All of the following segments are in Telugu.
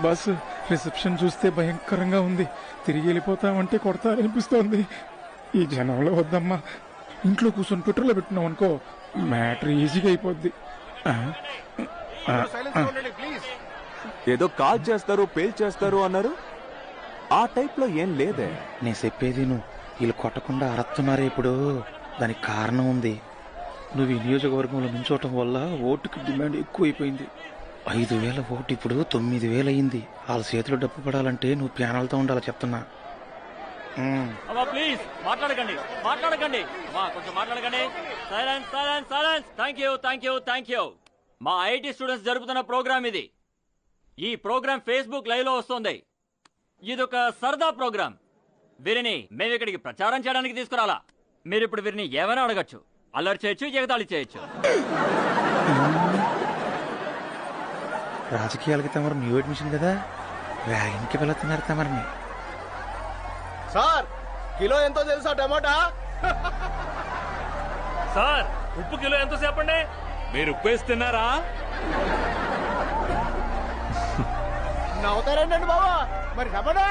బస్ రిసెప్షన్ చూస్తే భయంకరంగా ఉంది. తిరిగి వెళ్ళిపోతామంటే కొడతారనిపిస్తోంది. ఈ జనంలో వద్దమ్మా. ఇంట్లో కూర్చొని ట్విట్టర్లో పెట్టినాం అనుకో, మ్యాటర్ ఈజీగా అయిపోద్ది. ఏదో కాల్ చేస్తారు, పేల్ చేస్తారు అన్నారు. ఆ టైప్ లో ఏం లేదే. నేను చెప్పేది నువ్వు వీళ్ళు కొట్టకుండా అరస్తున్నారే ఇప్పుడు. దానికి కారణం ఉంది. నువ్వు ఈ నియోజకవర్గంలో నుంచోవటం వల్ల ఓటుకి డిమాండ్ ఎక్కువైపోయింది. 5,000 ఓటు ఇప్పుడు 9,000 అయింది. వాళ్ళ చేతిలో డబ్బు పడాలంటే నువ్వు ప్యానల్తో ఉండాలి చెప్తున్నా. ప్లీజ్ మాట్లాడకండి, మాట్లాడకండి, కొంచెం మాట్లాడకండి. Silence, silence, silence. Thank you. మా ఐటీ స్టూడెంట్స్ జరుపుతున్న ప్రోగ్రామ్ ఇది. ఈ ప్రోగ్రామ్ ఫేస్బుక్ లైవ్ లో వస్తుంది. ఇదొక సరదా ప్రోగ్రామ్. వీరిని మేము ఇక్కడికి ప్రచారం చేయడానికి తీసుకురాలా. మీరు ఇప్పుడు వీరిని ఏమైనా అడగచ్చు, అల్లరి చేయొచ్చు, ఎగతాళి చేయొచ్చు. రాజకీయాలకి తమరు న్యూ అడ్మిషన్ కదా, ర్యాగింగ్కి వెళుతున్నారు తమరిని. సార్ కిలో ఎంతో తెలుసా టమాటా? సార్ ఉప్పు కిలో ఎంతో చెప్పండి. మీరు ఉప్పు వేస్తున్నారా? నవ్వుతారండి బాబా, మరి టమాటా?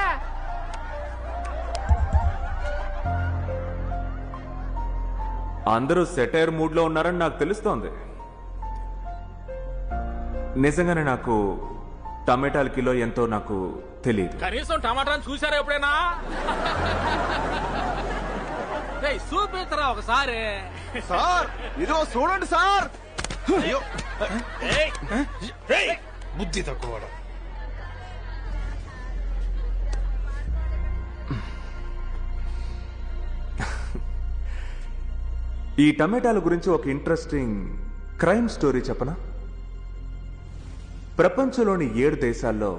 అందరూ సెటైర్ మూడ్ లో ఉన్నారని నాకు తెలుస్తోంది. నిజంగానే నాకు టమాటాల కిలో ఎంతో నాకు తెలియదు. కనీసం టమాటాను చూసారా ఎప్పుడైనా? చూపించరా ఒకసారి. సార్ ఇదో చూడండి సార్. అయ్యో బుద్ధి తక్కువ. ఈ టమాటాల గురించి ఒక ఇంట్రెస్టింగ్ క్రైమ్ స్టోరీ చెప్పనా? ప్రపంచంలోని 7 దేశాల్లో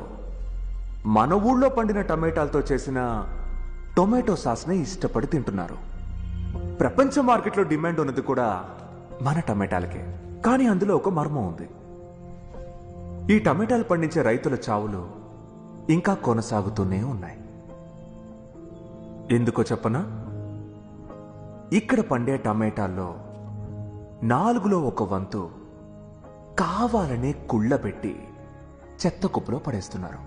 మన ఊళ్ళో పండిన టమాటాలతో చేసిన టొమాటో సాస్ని ఇష్టపడి తింటున్నారు. ప్రపంచ మార్కెట్లో డిమాండ్ ఉన్నది కూడా మన టమాటాలకే. కానీ అందులో ఒక మర్మం ఉంది. ఈ టమాటాలు పండించే రైతుల చావులు ఇంకా కొనసాగుతూనే ఉన్నాయి. ఎందుకో చెప్పనా? ఇక్కడ పండే టమాటాల్లో 4లో 1 వంతు కావాలనే కుళ్ళబెట్టి చెత్త కుప్పలో పడేస్తున్నారు.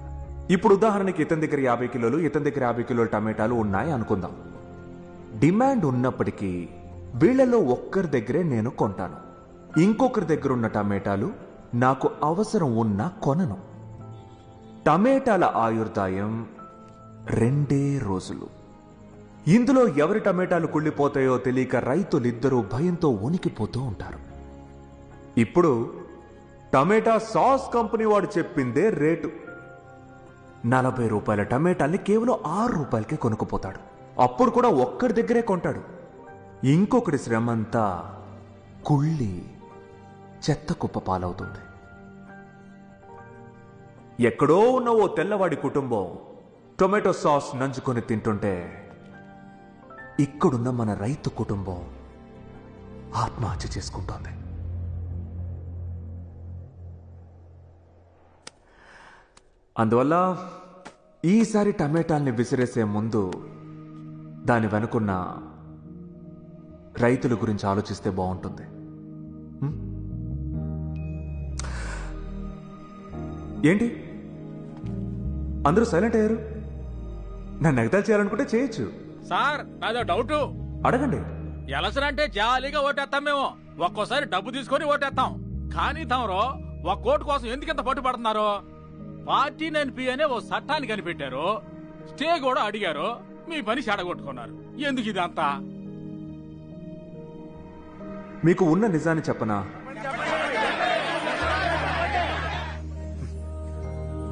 ఇప్పుడు ఉదాహరణకి ఇతని దగ్గర 50 కిలోలు, ఇతని దగ్గర 50 కిలోలు టమాటాలు ఉన్నాయి అనుకుందాం. డిమాండ్ ఉన్నప్పటికీ వీళ్లలో ఒక్కరి దగ్గరే నేను కొంటాను. ఇంకొకరి దగ్గర ఉన్న టమాటాలు నాకు అవసరం ఉన్నా కొనను. టమాటాల ఆయుర్దాయం 2 రోజులు. ఇందులో ఎవరి టమాటాలు కుళ్ళిపోతాయో తెలియక రైతులిద్దరూ భయంతో వణికిపోతూ ఉంటారు. ఇప్పుడు టమాటా సాస్ కంపెనీ వాడు చెప్పిందే రేటు. 40 రూపాయల టమాటాల్ని కేవలం 6 రూపాయలకే కొనుక్కుపోతాడు. అప్పుడు కూడా ఒక్కడి దగ్గరే కొంటాడు. ఇంకొకటి శ్రమంతా కుళ్ళి చెత్త కుప్ప పాలవుతుంది. ఎక్కడో ఉన్న ఓ తెల్లవాడి కుటుంబం టొమాటో సాస్ నంచుకొని తింటుంటే ఇక్కడున్న మన రైతు కుటుంబం ఆత్మహత్య చేసుకుంటోంది. అందువల్ల ఈసారి టమాటాల్ని విసిరేసే ముందు దాని వెనుకున్న రైతుల గురించి ఆలోచిస్తే బాగుంటుంది. ఏంటి అందరూ సైలెంట్ అయ్యారు? నన్ను ఎగతాలు చేయాలనుకుంటే చేయొచ్చు. సార్ నాదో డౌట్. అడగండి. ఎలసన్ అంటే జాలీగా ఓటేస్తాం మేము. ఒక్కోసారి డబ్బు తీసుకొని ఓటేస్తాం. కానీ తమరు ఒక ఓటు కోసం ఎందుకంత పట్టుబడుతున్నారు? పార్టీ ఎన్పి అనే ఓ చట్టాన్ని కనిపెట్టారు. స్టే కూడా అడిగారు. మీ పని చెడగొట్టుకున్నారు. ఎందుకు ఇదంతా? మీకు ఉన్న నిజాన్ని చెప్పనా?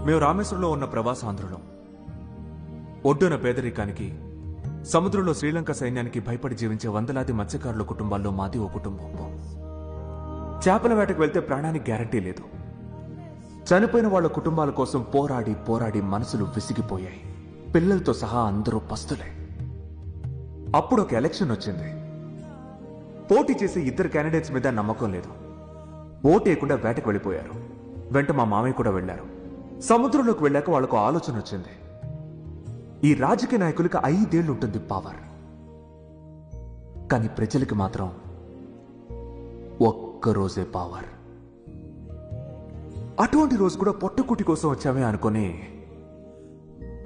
మేము రామేశ్వరంలో ఉన్న ప్రవాసాంధ్రులం. ఒడ్డున పేదరికానికి, సముద్రంలో శ్రీలంక సైన్యానికి భయపడి జీవించే వందలాది మత్స్యకారుల కుటుంబాల్లో మాది ఓ కుటుంబం. చేపల వేటకు వెళ్తే ప్రాణానికి గ్యారంటీ లేదు. చనిపోయిన వాళ్ల కుటుంబాల కోసం పోరాడి పోరాడి మనసులు విసిగిపోయాయి. పిల్లలతో సహా అందరూ పస్తులే. అప్పుడు ఒక ఎలక్షన్ వచ్చింది. పోటీ చేసే 2 క్యాండిడేట్స్ మీద నమ్మకం లేదు. ఓటేయకుండా వేటకు వెళ్ళిపోయారు. వెంట మా మామయ్య కూడా వెళ్లారు. సముద్రంలోకి వెళ్ళాక వాళ్లకు ఆలోచన వచ్చింది. ఈ రాజకీయ నాయకులకి 5 ఏళ్లు ఉంటుంది పవర్. కానీ ప్రజలకి మాత్రం ఒక్కరోజే పవర్. అటువంటి రోజు కూడా పొట్టకుటి కోసం వచ్చామే అనుకుని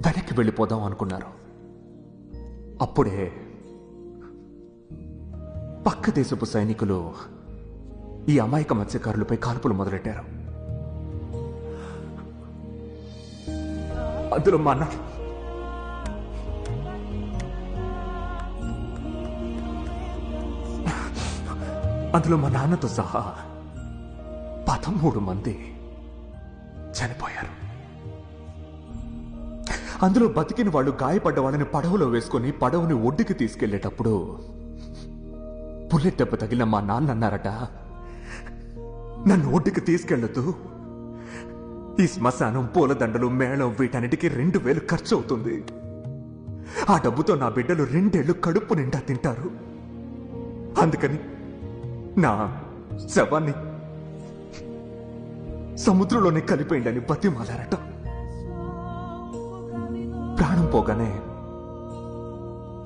వెనక్కి వెళ్ళిపోదాం అనుకున్నారు. అప్పుడే పక్క దేశపు సైనికులు ఈ అమాయక మత్స్యకారులపై కాల్పులు మొదలెట్టారు. అందులో మా నాన్నతో సహా 13 మంది చనిపోయారు. అందులో బతికిన వాళ్ళు గాయపడ్డ వాళ్ళని పడవలో వేసుకుని పడవని ఒడ్డుకి తీసుకెళ్లేటప్పుడు బుల్లెట్ దెబ్బ తగిలిన మా నాన్న అన్నారట, నన్ను ఒడ్డుకి తీసుకెళ్లొద్దు, ఈ శ్మశానం, పూలదండలు, మేళం వీటన్నిటికీ 2000 ఖర్చు అవుతుంది. ఆ డబ్బుతో నా బిడ్డలు 2 ఏళ్లు కడుపు నిండా తింటారు. అందుకని నా శవాన్ని సముద్రంలోనే కలిపేయండి బతిమాలారట. ప్రాణం పోగానే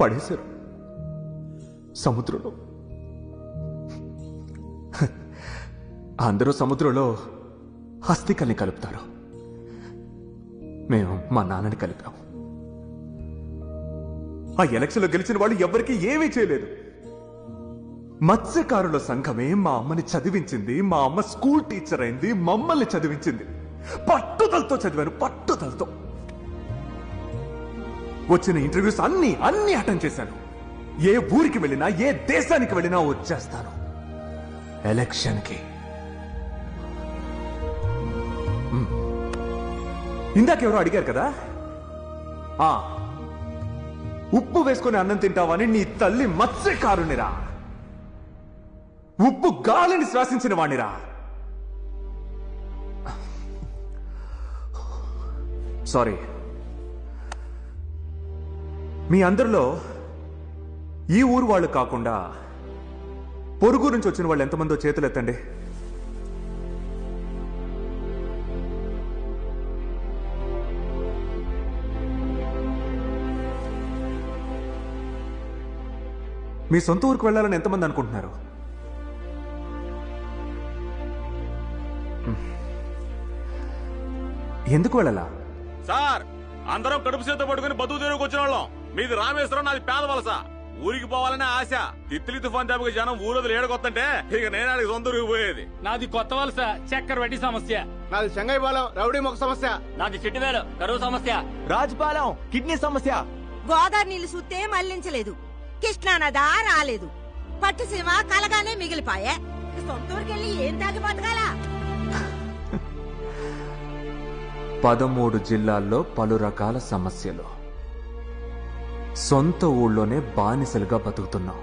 పడేశారు సముద్రంలో. అందరూ సముద్రంలో హస్తికల్ని కలుపుతారు. మేము మా నాన్నని కలిపాం. ఆ ఎలక్షన్లో గెలిచిన వాళ్ళు ఎవ్వరికీ ఏమీ చేయలేదు. మత్స్యకారుల సంఘమే మా అమ్మని చదివించింది. మా అమ్మ స్కూల్ టీచర్ అయింది, మమ్మల్ని చదివించింది. పట్టుదలతో చదివాను, పట్టుదలతో. వచ్చిన ఇంటర్వ్యూస్ అన్ని అటెండ్ చేశాను. ఏ ఊరికి వెళ్ళినా, ఏ దేశానికి వెళ్ళినా వచ్చేస్తాను. ఎలక్షన్కి ఇందాకెవరో అడిగారు కదా, ఉప్పు వేసుకుని అన్నం తింటావని నీ తల్లి మత్స్యకారునిరా, ఉప్పు గాలిని శ్వాసించిన వాణిరా. సారీ. మీ అందరిలో ఈ ఊరు వాళ్ళు కాకుండా పొరుగు నుంచి వచ్చిన వాళ్ళు ఎంతమందో చేతులు ఎత్తండి. మీ సొంత ఊరికి వెళ్ళాలని ఎంతమంది అనుకుంటున్నారు? ఎందుకు వెళ్ళాలా? సార్, అందరం కడుపు చేత పట్టుకుని బతుకు తెరువుకు వచ్చిన వాళ్ళం. మీది రామేశ్వరం, నాది పేదవలస. ఊరికి పోవాలనే ఆశ. తిత్తిలి తుఫాన్ దెబ్బకి జనం ఊరోజులు ఏడకొత్తంటే ఇక నేనాడికి సొంత ఊరికి పోయేది. నాది కొత్త వలస, చక్కెర వడ్డీ సమస్య. నాది చెంగైపాలెం, రౌడీ మొక్క సమస్య. నాది చిట్టివేలు, కరువు సమస్య. రాజపాలెం, కిడ్నీ సమస్య. గోదావరి నీళ్లు చూస్తే మళ్లించలేదు, కృష్ణానదా రాలేదు, పట్టుసీమ కలగానే మిగిలిపాయే. సొంతూరుకెళ్ళి ఏం తాగి బతకాలా? 13 జిల్లాల్లో పలు రకాల సమస్యలు. సొంత ఊళ్ళోనే బానిసలుగా బతుకుతున్నాం.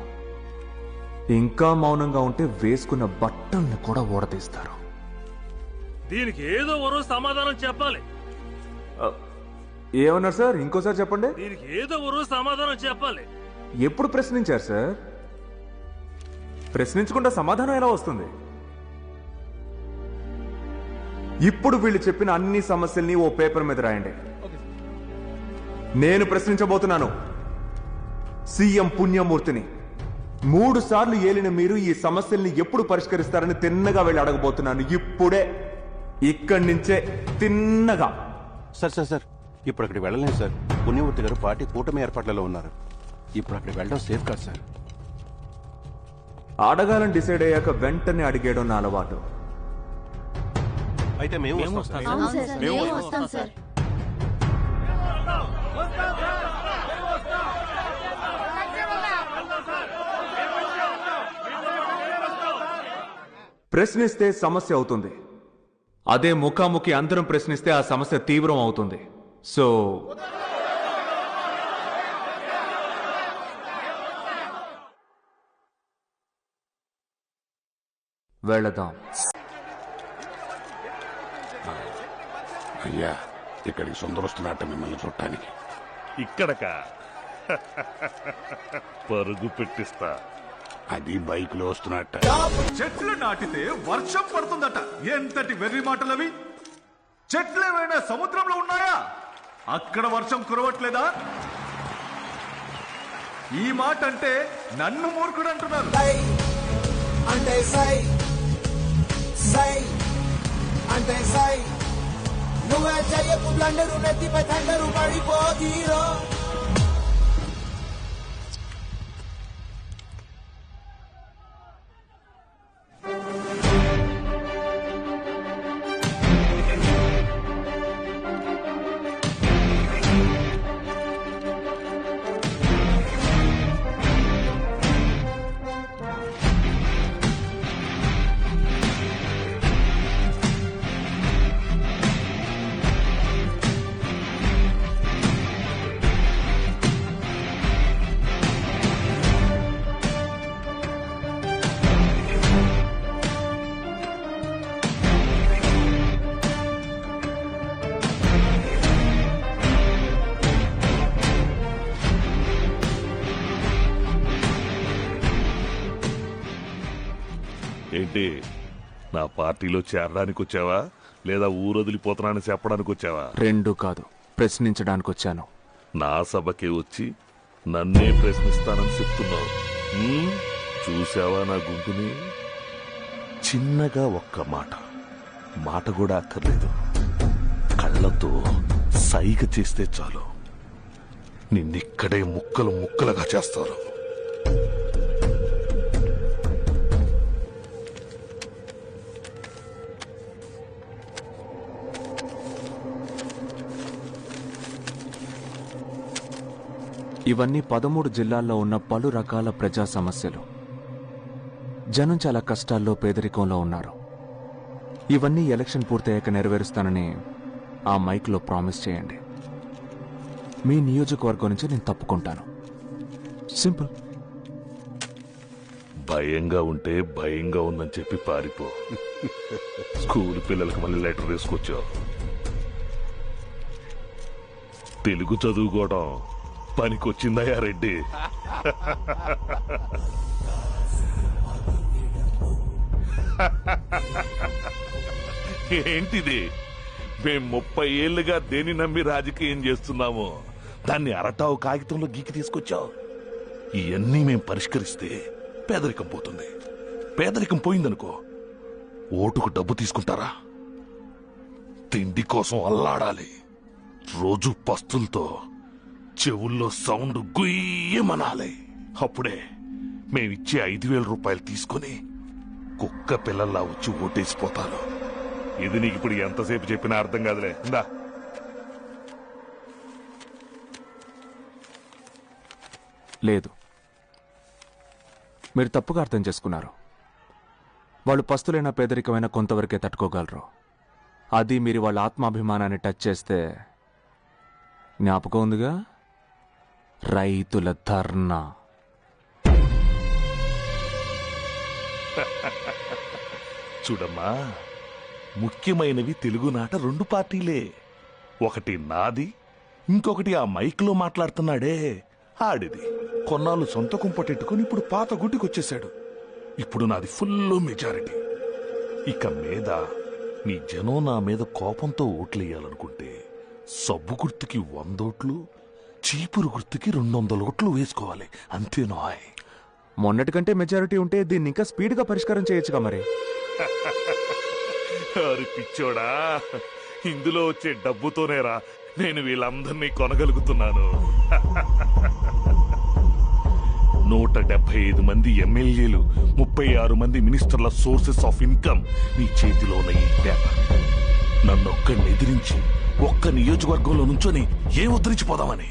ఇంకా మౌనంగా ఉంటే వేసుకున్న బట్టల్ని కూడా ఊడదీస్తారు. దీనికి ఏదో ఓ రోజు సమాధానం చెప్పాలి. ఏమన్నారు సార్? ఇంకోసారి చెప్పండి. దీనికి ఏదో ఓ రోజు సమాధానం చెప్పాలి. ఎప్పుడు ప్రశ్నించారు సార్? ప్రశ్నించకుండా సమాధానం ఎలా వస్తుంది? ఇప్పుడు వీళ్ళు చెప్పిన అన్ని సమస్యల్ని ఓ పేపర్ మీద రాయండి. నేను ప్రశ్నించబోతున్నాను సీఎం పుణ్యమూర్తిని. 3 సార్లు ఏలిన మీరు ఈ సమస్యల్ని ఎప్పుడు పరిష్కరిస్తారని తిన్నగా వెళ్ళి అడగబోతున్నాను. ఇప్పుడే, ఇక్కడి నుంచే తిన్నగా. సార్ ఇప్పుడు అక్కడికి వెళ్ళలేం సార్. పుణ్యమూర్తి గారు పార్టీ కూటమి ఏర్పాట్లలో ఉన్నారు. ఇప్పుడు అక్కడికి వెళ్ళడం సేఫ్ కాదు సార్. అడగాలని డిసైడ్ అయ్యాక వెంటనే అడిగేయడం నా అలవాటు. అయితే మేము వస్తాం సార్. ప్రశ్నిస్తే సమస్య అవుతుంది. అదే ముఖాముఖి అందరం ప్రశ్నిస్తే ఆ సమస్య తీవ్రం అవుతుంది. సో వెళదాం. అయ్యా, ఇక్కడికి సుందరొస్తున్నట్ట మిమ్మల్ని చూడటానికి. ఇక్కడక పరుగు పెట్టిస్తా. అది బైక్ లో వస్తున్నట్ట. చెట్లు నాటితే వర్షం పడుతుందట. ఎంతటి వెర్రి మాటలవి! చెట్లేమైనా సముద్రంలో ఉన్నాయా? అక్కడ వర్షం కురవట్లేదా? ఈ మాట అంటే నన్ను మూర్ఖుడు అంటున్నారు. అంటే సై సై అంటే సై నువ్వే చెయ్యకు బ్లండరు నెత్తిపై తండరు పడిపోతీరో. ఏంటి నా పార్టీలో చేరడానికి వచ్చావా లేదా ఊరొదిలిపోతున్నానని చెప్పడానికి వచ్చావా? రెండు కాదు, ప్రశ్నించడానికి వచ్చాను. నా సభకే వచ్చి నన్నే ప్రశ్నిస్తానని చెప్తున్నావు. చూసావా నా గుంపుని? చిన్నగా ఒక్క మాట కూడా అక్కర్లేదు, కళ్ళతో సైగ చేస్తే చాలు నిన్నిక్కడే ముక్కలు ముక్కలుగా చేస్తారు. ఇవన్నీ 13 జిల్లాల్లో ఉన్న పలు రకాల ప్రజా సమస్యలు. జనం చాలా కష్టాల్లో, పేదరికంలో ఉన్నారు. ఇవన్నీ ఎలక్షన్ పూర్తయ్యాక నెరవేరుస్తానని ఆ మైక్లో ప్రామిస్ చేయండి. మీ నియోజకవర్గం నుంచి నేను తప్పుకుంటాను. సింపుల్. భయంగా ఉంటే భయంగా ఉందని చెప్పి పారిపో. స్కూల్ పిల్లలకు మళ్ళీ లెటర్ వేసుకొచ్చావు. తెలుగు చదువుకోవడం పనికొచ్చిందయ్యా రెడ్డి. ఏంటిది? మేం 30 ఏళ్లుగా దేని నమ్మి రాజకీయం చేస్తున్నాము, దాన్ని అరటావు కాగితంలో గీకి తీసుకొచ్చావు. ఇవన్నీ మేం పరిష్కరిస్తే పేదరికం పోతుంది. పేదరికం పోయిందనుకో ఓటుకు డబ్బు తీసుకుంటారా? తిండి కోసం అల్లాడాలి. రోజు పస్తులతో చెవుల్లో సౌండ్ గుయ్యమనాలి. అప్పుడే మేమిచ్చే 5,000 రూపాయలు తీసుకుని కుక్క పిల్లల్లా వచ్చి ఓటేసిపోతారు. ఇది నీకు ఇప్పుడు ఎంతసేపు చెప్పినా అర్థం కాదులే. ఇందా లేదు, మీరు తప్పుగా అర్థం చేసుకున్నారు. వాళ్ళు పస్తులైన పేదరికమైన కొంతవరకే తట్టుకోగలరు. అది మీరు వాళ్ళ ఆత్మాభిమానాన్ని టచ్ చేస్తే, జ్ఞాపకం ఉందిగా, రైతుల ధర్నా. చూడమ్మా, ముఖ్యమైనవి తెలుగునాట 2 పార్టీలే. ఒకటి నాది, ఇంకొకటి ఆ మైక్లో మాట్లాడుతున్నాడే ఆడిది. కొన్నాళ్ళు సొంత కుంపటెట్టుకుని ఇప్పుడు పాత గుడ్డికొచ్చేశాడు. ఇప్పుడు నాది ఫుల్ మెజారిటీ. ఇక మీద మీ జనం నా మీద కోపంతో ఓట్లేయాలనుకుంటే సబ్బు గుర్తుకి 100 ఓట్లు, చీపురు గుర్తుకి 200 ఓట్లు వేసుకోవాలి. అంతేనాయ్. మొన్నటికంటే మెజారిటీ ఉంటే దీన్ని ఇంకా స్పీడ్గా పరిష్కారం చేయొచ్చుగా మరి. అరి పిచ్చోడా, ఇందులో వచ్చే డబ్బుతోనేరా నేను వీళ్ళందరినీ కొనగలుగుతున్నాను. 175 మంది ఎమ్మెల్యేలు, 36 మంది మినిస్టర్ల సోర్సెస్ ఆఫ్ ఇన్కమ్ నీ చేతిలో ఉన్న ఈ పేపర్. నన్నొక్కడిని ఎదిరించి ఒక్క నియోజకవర్గంలో నుంచొని ఏ ఉద్ధరించిపోదామని.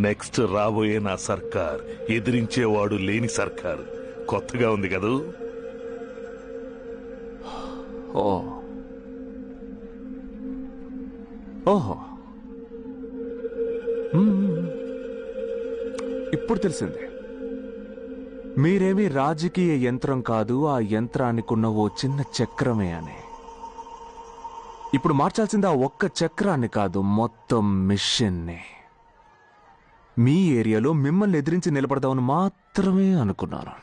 నెక్స్ట్ రాబోయే నా సర్కార్ ఎదిరించేవాడు లేని సర్కార్. కొత్తగా ఉంది కదూ? ఓహో, ఇప్పుడు తెలిసింది. మీరేమీ రాజకీయ యంత్రం కాదు, ఆ యంత్రానికున్న ఓ చిన్న చక్రమే అని. ఇప్పుడు మార్చాల్సింది ఆ ఒక్క చక్రాన్ని కాదు, మొత్తం మిషన్ని. మీ ఏరియాలో మిమ్మల్ని ఎదిరించి నిలబడదామని మాత్రమే అనుకున్నాను.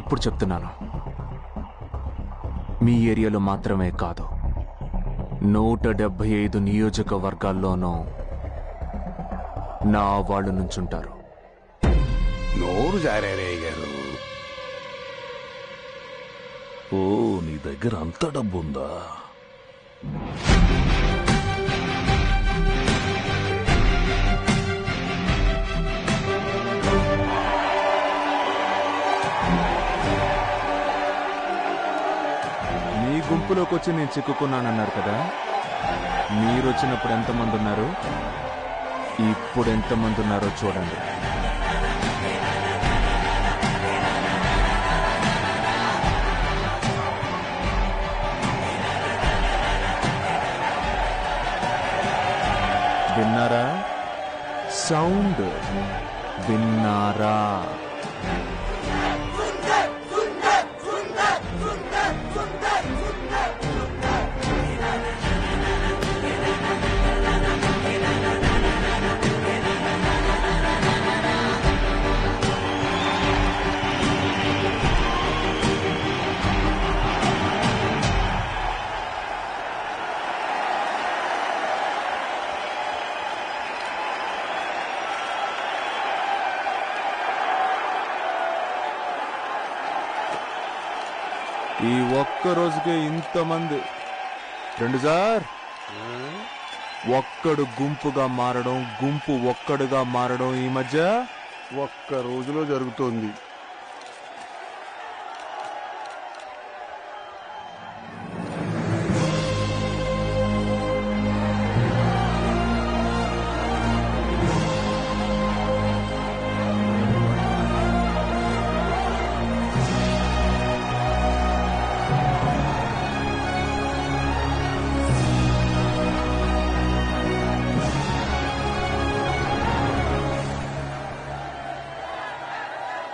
ఇప్పుడు చెప్తున్నాను, మీ ఏరియాలో మాత్రమే కాదు, 175 నియోజకవర్గాల్లోనూ నా వాళ్ళు నుంచుంటారు. నోరు జారే గారు. ఓ, నీ దగ్గర అంత డబ్బుందా? మీ గుంపులోకి వచ్చి నేను చిక్కుకున్నానన్నారు కదా, మీరొచ్చినప్పుడు ఎంతమంది ఉన్నారు, ఇప్పుడు ఎంతమంది ఉన్నారో చూడండి. విన్నారా? సౌండ్ విన్నారా? ఈ ఒక్క రోజుకే ఇంతమంది. రెండు సార్, ఒక్కడు గుంపుగా మారడం, గుంపు ఒక్కడుగా మారడం ఈ మధ్య ఒక్క రోజులో జరుగుతోంది.